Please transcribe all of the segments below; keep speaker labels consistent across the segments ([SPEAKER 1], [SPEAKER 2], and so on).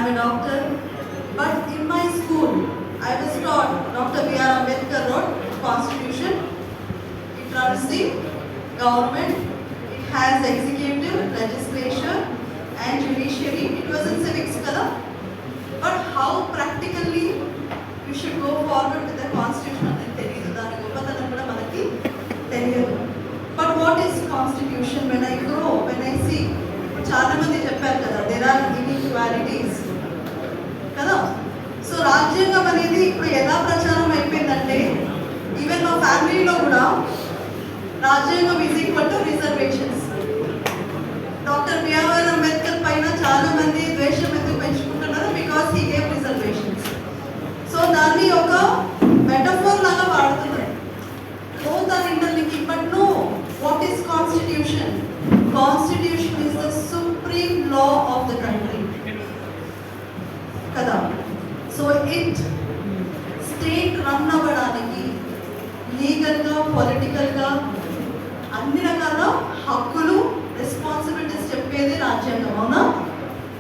[SPEAKER 1] I'm a doctor, but in my school, I was taught Dr. B.R. Ambedkar wrote Constitution. It runs the government. It has executive, legislature, and judiciary. It was in civics, kada. But how practically we should go forward with the Constitution అనేది తెలియదు. దాని గొప్పతనం కూడా మనకి తెలియదు. But what is Constitution? When I grow, when I see, చాలా మంది చెప్పారు కదా, there are inequalities కదా. సో రాజ్యాంగం అనేది ఇప్పుడు ఎలా ప్రచారం అయిపోయిందంటే ఈవెన్ మా ఫ్యామిలీలో కూడా రాజ్యాంగం is equal to reservations. Doctor B R Ambedkar పైన చాలా మంది ద్వేషం ఎందుకు పెంచుకుంటున్నారు? Because he gave reservations. So దాన్ని ఒక మెటఫోర్ లాగా వాడుతున్నారు. Both are interlinking. But no, what is constitution? Constitution is the supreme law of the country కదా. సో ఇట్ స్టేట్ రన్ అవ్వడానికి లీగల్గా, పొలిటికల్గా అన్ని రకాల హక్కులు, రెస్పాన్సిబిలిటీస్ చెప్పేది రాజ్యాంగం, అవునా?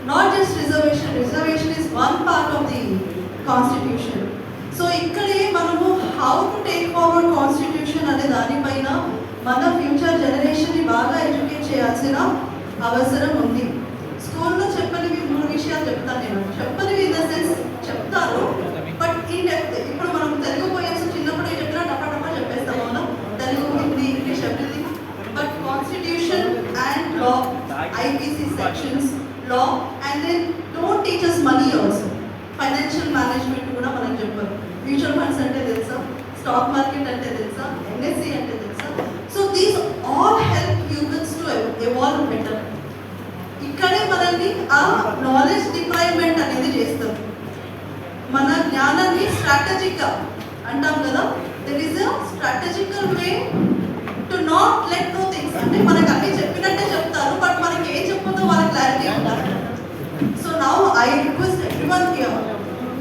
[SPEAKER 1] Not just reservation. Reservation is one part of the constitution. So ఇక్కడే మనము how to take forward constitution అనే దానిపైన మన ఫ్యూచర్ జనరేషన్ని బాగా ఎడ్యుకేట్ చేయాల్సిన అవసరం ఉంది. స్కూల్లో చెప్పనివి 3 విషయాలు చెప్తాను నేను. చెప్పనివి ఇన్ ద సెన్స్ చెప్తారు, బట్ ఇన్ డెప్త్. ఇప్పుడు మనం తెలుగు పోయమ్స్ చిన్నప్పుడు ఏం చెప్పినా టపా చెప్పేస్తాం, అవునా? Telugu, Hindi, English, everything. But constitution and law, IPC sections, law, and then don't teach us money also. Financial management కూడా మనం చెప్పారు. మ్యూచువల్ ఫండ్స్ అంటే తెలుసా? స్టాక్ మార్కెట్ అంటే తెలుసా? ఎన్ఎస్సి అంటే తెలుసా? So these all help humans to evolve better. ఇక్కడే మనల్ని ఆ నాలెడ్జ్ డిప్రైవ్మెంట్ అనేది చేస్తారు. మన జ్ఞానాన్ని స్ట్రాటజిక్గా అంటాం కదా, there is a strategical way to not let know things. అంటే మనకు అన్ని చెప్పినట్టే చెప్తారు, బట్ మనకి ఏం చెప్పొద్దో వాళ్ళ క్లారిటీ ఉంటారు. So now I request everyone here,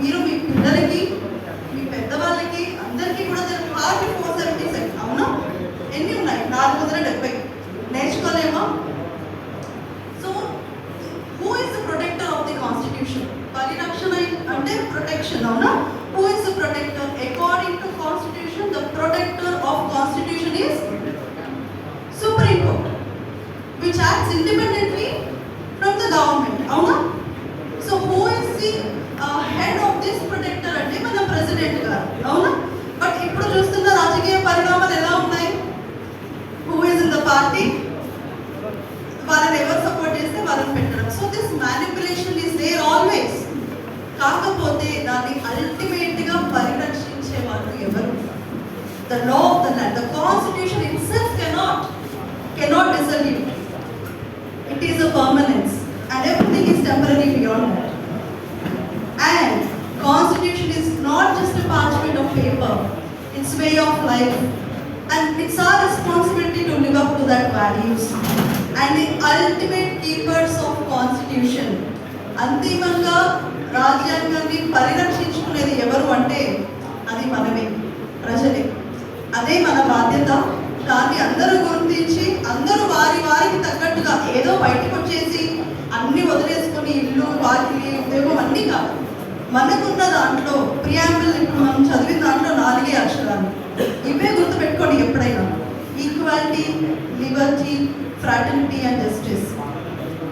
[SPEAKER 1] మీరు మీ పిల్లలకి, మీ పెద్దవాళ్ళకి, అందరికీ కూడా హార్ట్ 476, అవునా? ఎన్ని ఉన్నాయి? 470. నేర్చుకోలేమా? So who is the protector of the constitution? పరిరక్షణ అంటే ప్రొటెక్షన్, అవునా? Who is the protector? According to constitution, the protector of constitution is supreme court, which acts independently from the government, అవునా? So who is the head of this protector అంటే మన president గారు, అవునా? But ఇప్పుడు చూస్తున్న రాజకీయ పరిణామాలు ఎలా ఉన్నాయి? Who is in the party, వాళ్ళని ఎవరు సపోర్ట్ చేస్తే వాళ్ళని పెట్టడం. So this manipulation is there always. కాకపోతే దాన్ని అల్టిమేట్గా పరిరక్షించే వాళ్ళు ఎవరు? The law of the land, the constitution itself cannot dissolve. It is a permanence and everything is temporary beyond that. And constitution is not just a parchment of paper, it's way of life, and it's our responsibility to live up to that values. And the ultimate keepers of constitution, అంతిమంగా రాజ్యాంగాన్ని పరిరక్షించుకునేది ఎవరు అంటే అది మనమే, ప్రజలే. అదే మన బాధ్యత. దాన్ని అందరూ గుర్తించి అందరూ వారికి తగ్గట్టుగా ఏదో బయటకు వచ్చేసి అన్ని వదిలేసుకొని ఇల్లు, వాకిలి, ఉద్యోగం అన్నీ కాదు. మనకున్న దాంట్లో ప్రియాంబుల్, ఇప్పుడు మనం చదివిన దాంట్లో 4 అక్షరాలు. ఇవే గుర్తుపెట్టుకోండి ఎప్పుడైనా. Equality, liberty, fraternity and justice.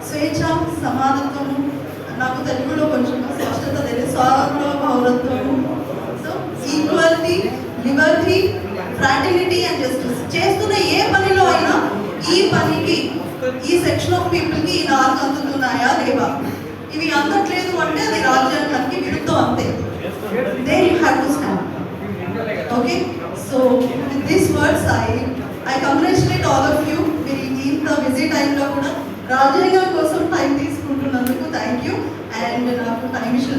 [SPEAKER 1] స్వేచ్ఛ, సమానత్వము, నాకు తెలుగులో కొంచెం స్పష్టత తెలియదు, సార్వభౌమత్వము. So equality, liberty, fraternity and justice. చేస్తున్న ఏ పనిలో అయినా ఈ పనికి, ఈ సెక్షన్ ఆఫ్ పీపుల్కి ఈ 4 అందుతున్నాయా లేవా? ఇవి అందట్లేదు అంటే అది రాజ్యాంగానికి విరుద్ధం, అంతే. They you have to stand. Okay, so with this words I congratulate all of you. మీరు ఇంత బిజీ టైంలో కూడా రాజ్యాంగం కోసం టైం తీసుకుంటున్నందుకు థ్యాంక్ యూ. అండ్ నాకు టైం ఇష్యూ